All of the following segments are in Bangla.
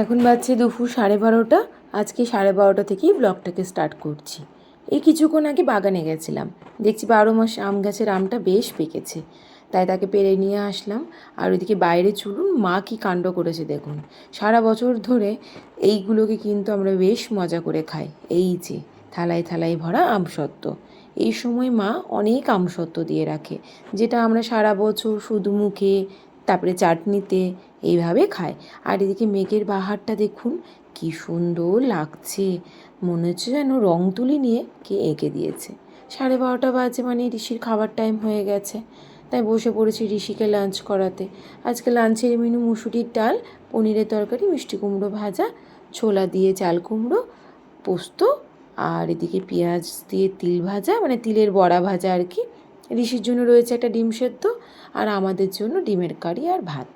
এখন বাজছে দুপুর 12:30। আজকে 12:30 থেকেই ব্লগটাকে স্টার্ট করছি। এই কিছুক্ষণ আগে বাগানে গেছিলাম, দেখছি 12 মাস আম গাছের আমটা বেশ পেকেছে, তাই তাকে পেড়ে নিয়ে আসলাম। আর ওইদিকে বাইরে চলুন মা কি কাণ্ড করেছে দেখুন। সারা বছর ধরে এইগুলোকে কিন্তু আমরা বেশ মজা করে খাই। এই যে থালায় থালায় ভরা আমসত্ত্ব, এই সময় মা অনেক আমসত্ত্ব দিয়ে রাখে, যেটা আমরা সারা বছর শুধু মুখে তারপরে চাটনিতে এইভাবে খায়। আর এদিকে মেঘের বাহারটা দেখুন কি সুন্দর লাগছে, মনে হচ্ছে যেন রং তুলি নিয়ে কে এঁকে দিয়েছে। 12:30 বাজে, মানে ঋষির খাবার টাইম হয়ে গেছে, তাই বসে পড়েছি ঋষিকে লাঞ্চ করাতে। আজকে লাঞ্চের মেনু মুসুরির ডাল, পনিরের তরকারি, মিষ্টি কুমড়ো ভাজা, ছোলা দিয়ে চাল কুমড়ো, পোস্ত, আর এদিকে পেঁয়াজ দিয়ে তিল ভাজা, মানে তিলের বড়া ভাজা আর কি। ঋষির জন্য রয়েছে একটা ডিম সেদ্ধ, আর আমাদের জন্য ডিমের কারি আর ভাত।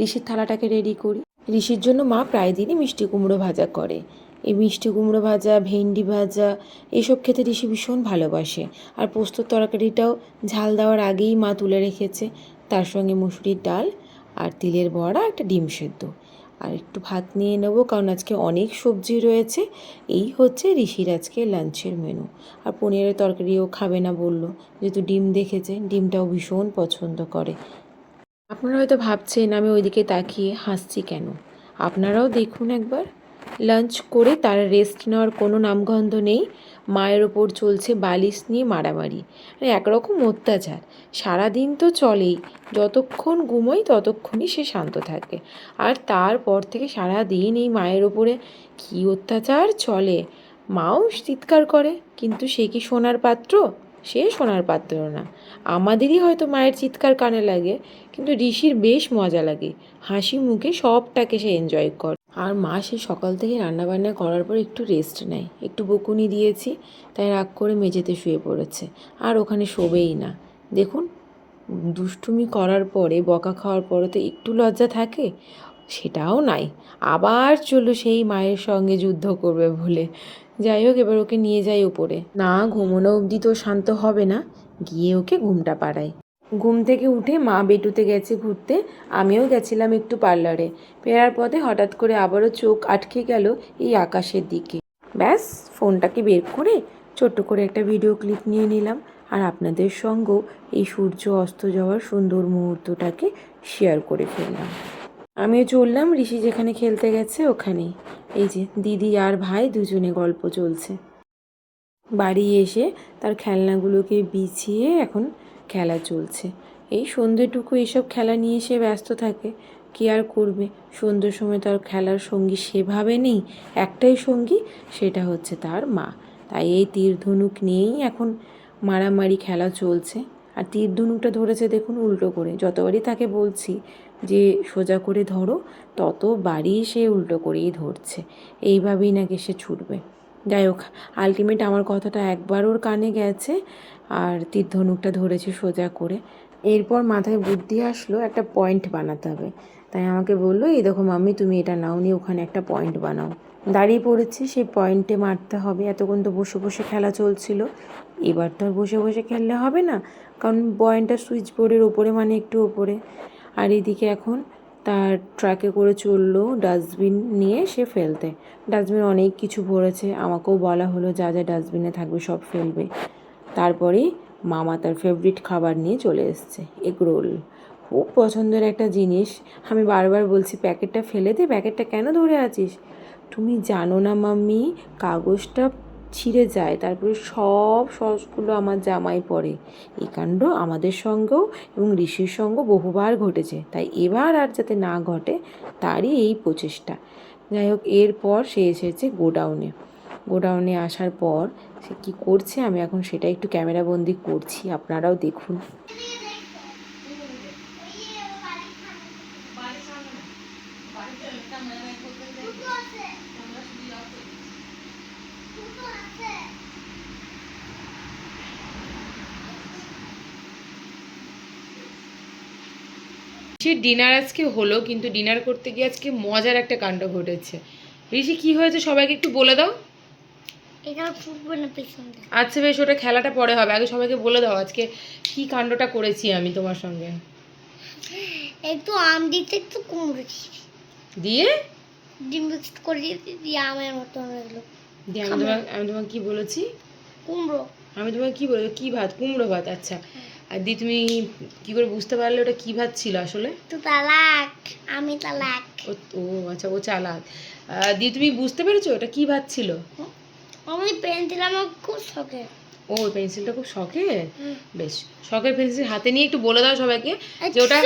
ঋষির থালাটাকে রেডি করি। ঋষির জন্য মা প্রায় দিনই মিষ্টি কুমড়ো ভাজা করে। এই মিষ্টি কুমড়ো ভাজা, ভেন্ডি ভাজা এসব খেতে ঋষি ভীষণ ভালোবাসে। আর পোস্তর তরকারিটাও ঝাল দেওয়ার আগেই মা তুলে রেখেছে, তার সঙ্গে মুসুরির ডাল আর তিলের বড়া, একটা ডিম সেদ্ধ, আর একটু ভাত নিয়ে নেবো কারণ আজকে অনেক সবজি রয়েছে। এই হচ্ছে ঋষির আজকে লাঞ্চের মেনু। আর পনিরের তরকারিও খাবে না বললো, যেহেতু ডিম দেখেছে, ডিমটাও ভীষণ পছন্দ করে। আপনারা হয়তো ভাবছেন আমি ওইদিকে তাকিয়ে হাসছি কেন। আপনারাও দেখুন একবার। লাঞ্চ করে তার রেস্ট নেওয়ার কোনো নামগন্ধ নেই। মায়ের ওপর চলছে বালিশ নিয়ে মারামারি, মানে একরকম অত্যাচার। সারাদিন তো চলেই, যতক্ষণ ঘুমোই ততক্ষণই সে শান্ত থাকে। আর তারপর থেকে সারাদিন এই মায়ের ওপরে কী অত্যাচার চলে। মাও চিৎকার করে, কিন্তু সে কি শোনার পাত্র? সে শোনার পাত্র না। আমাদেরই হয়তো মায়ের চিৎকার কানে লাগে, কিন্তু ঋষির বেশ মজা লাগে, হাসি মুখে সবটাকে সে এনজয় করে। আর মা সে সকাল থেকে রান্নাবান্না করার পর একটু রেস্ট নেয়, একটু বকুনি দিয়েছি, তাই রাগ করে মেঝেতে শুয়ে পড়েছে, আর ওখানে শোবেই না। দেখুন, দুষ্টুমি করার পরে, বকা খাওয়ার পরে তো একটু লজ্জা থাকে, সেটাও নাই। আবার চলো সেই মায়ের সঙ্গে যুদ্ধ করবে বলে। যাই হোক, এবার ওকে নিয়ে যাই উপরে। না ঘুমোনো অবধি তো শান্ত হবে না, গিয়ে ওকে ঘুমটা পাড়াই। ঘুম থেকে উঠে মা বেটুতে গেছে ঘুরতে, আমিও গেছিলাম একটু পার্লারে। ফেরার পথে হঠাৎ করে আবারও চোখ আটকে গেল এই আকাশের দিকে। ব্যাস, ফোনটাকে বের করে ছোট্ট করে একটা ভিডিও ক্লিপ নিয়ে নিলাম, আর আপনাদের সঙ্গেও এই সূর্য অস্ত যাওয়ার সুন্দর মুহূর্তটাকে শেয়ার করে ফেললাম। আমিও চললাম ঋষি যেখানে খেলতে গেছে ওখানেই। এই যে দিদি আর ভাই দুজনে গল্প চলছে। বাড়ি এসে তার খেলনাগুলোকে বিছিয়ে এখন খেলা চলছে। এই সন্ধ্যেটুকু এইসব খেলা নিয়ে সে ব্যস্ত থাকে। কী আর করবে, সন্ধ্যের সময় তার খেলার সঙ্গী সেভাবে নেই। একটাই সঙ্গী, সেটা হচ্ছে তার মা। তাই এই তীর ধনুক নিয়েই এখন মারামারি খেলা চলছে। আর তীর ধনুকটা ধরেছে দেখুন উল্টো করে। যতবারই তাকে বলছি যে সোজা করে ধরো, ততবারই সে উল্টো করেই ধরছে। এইভাবেই নাকি সে ছুটবে। যাই হোক, আলটিমেট আমার কথাটা একবার ওর কানে গেছে, আর তীর ধনুকটা ধরেছে সোজা করে। এরপর মাথায় বুদ্ধি আসলো একটা পয়েন্ট বানাতে হবে। তাই আমাকে বললো, এই দেখো মাম্মি, তুমি এটা নাও, নিয়ে ওখানে একটা পয়েন্ট বানাও। দাঁড়িয়ে পড়েছি, সেই পয়েন্টে মারতে হবে। এতক্ষণ তো বসে বসে খেলা চলছিল, এবার তো আর বসে বসে খেললে হবে না, কারণ পয়েন্টটা সুইচ বোর্ডের ওপরে, মানে একটু ওপরে। আর এদিকে এখন তার ট্রাকে করে চললো ডাস্টবিন নিয়ে সে ফেলতে। ডাস্টবিন অনেক কিছু ভরেছে, আমাকেও বলা হলো যা যা ডাস্টবিনে থাকবে সব ফেলবে। তারপরেই মামা তার ফেভারিট খাবার নিয়ে চলে এসছে, এগ রোল। খুব পছন্দের একটা জিনিস। আমি বারবার বলছি প্যাকেটটা ফেলে দে, প্যাকেটটা কেন ধরে আছিস? তুমি জানো না মাম্মি, কাগজটা ছিঁড়ে যায়, তারপরে সব সসগুলো আমার জামায় পড়ে। এই কাণ্ড আমাদের সঙ্গেও এবং ঋষির সঙ্গেও বহুবার ঘটেছে, তাই এবার আর যাতে না ঘটে তারই এই প্রচেষ্টা। যাই হোক, এরপর সে এসেছে গোডাউনে। গোডাউনে আসার পর সে কী করছে আমি এখন সেটা একটু ক্যামেরাবন্দি করছি, আপনারাও দেখুন। ঋষির ডিনার আজকে হলো, কিন্তু ডিনার করতে গিয়ে আজকে মজার একটা কাণ্ড ঘটেছে। ঋষি, কি হয়েছে সবাইকে একটু বলে দাও। আচ্ছা বেশ, ওটা খেলাটা পরে হবে, আগে সবাইকে বলে দাও আজকে কি কাণ্ডটা করেছি আমি তোমার সঙ্গে। একটু আম দিতে, একটু কুমড়ো দিয়ে ডিম মিক্স করে দিয়ে আমের মতো হয়ে গেল। দিয়ে আমি তোমাকে কি বলেছি? কুমড়ো। আমি তোমাকে কি বলে কি ভাত? কুমড়ো ভাত, আচ্ছা। আর দি তুমি কি করে বুঝতে পারলে ওটা কি ভাত ছিল আসলে? তো তালাক, আমি তালাক। ও ও আচ্ছা, ও চালাক। দি তুমি বুঝতে পেরেছো ওটা কি ভাত ছিল? আমি পেন্সিল আমার খুব শখে। ও পেন্সিলটা খুব শখের। বেশ, শখের পেন্সিল হাতে নিয়ে একটু বলে দাও সবাইকে যে ওটা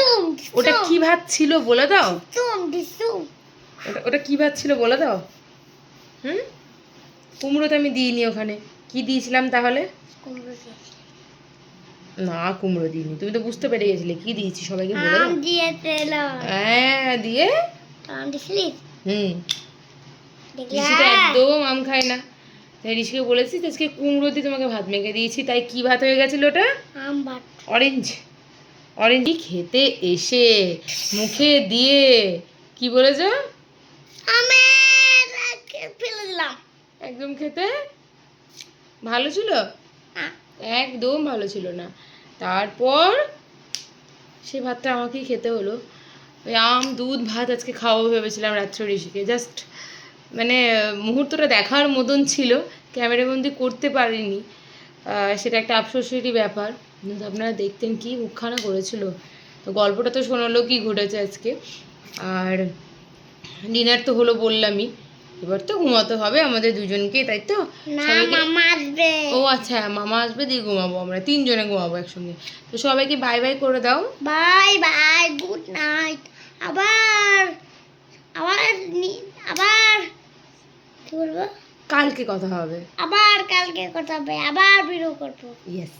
ওটা কি ভাত ছিল, বলে দাও। ওটা ওটা কি ভাত ছিল বলে দাও। হুম, কুমড়ো তো আমি দিইনি ওখানে। কি দিয়েছিলাম তাহলে? না, কুমড়ো দিইনি। তুমি তো বুঝতে পেরে গেছিলে কি দিয়েছি, সবাইকে বলে দাও। হ্যাঁ, দিয়ে হুম, ঋষি তো একদম আম খায় না, তাই ঋষিকে বলেছি যে আজকে কুমড়ো দিয়ে তোমাকে ভাত মেখে দিয়েছি। তাই কি ভাত হয়ে গেছিল ওটা? আম ভাত। অরেঞ্জ অরেঞ্জ খেতে এসে মুখে দিয়ে কি বলেছ? আমি ফেলে দিলাম। একদম খেতে ভালো ছিল? একদম ভালো ছিল না। তারপর সে ভাতটা আমাকেই খেতে হলো। ওই আম দুধ ভাত আজকে খাওয়াবো ভেবেছিলাম রাত্রে ঋষিকে, জাস্ট মানে মুহূর্তটা দেখার মতন ছিল, ক্যামেরাবন্দি করতে পারিনি। সেটা একটা আফসোসেরই ব্যাপার। কিন্তু আপনারা দেখতেন কি মুখখানা করেছিল। তো গল্পটা তো শোনালো কি ঘটেছে আজকে। আর ডিনার তো হলো বললামই, এবার তো ঘুমাতে হবে আমাদের দুজনকে, তাই তো? মামা আসবে। ও আচ্ছা, মামা আসবে, দিয়ে ঘুমাবো, আমরা তিনজনে ঘুমাবো একসঙ্গে। তো সবাইকে বাই বাই করে দাও। Bye bye, good night. আবার আবার আবার কি বলবো? কালকে কথা হবে। আবার কালকে কথা হবে, আবার ভিডিও করবো। ইয়েস।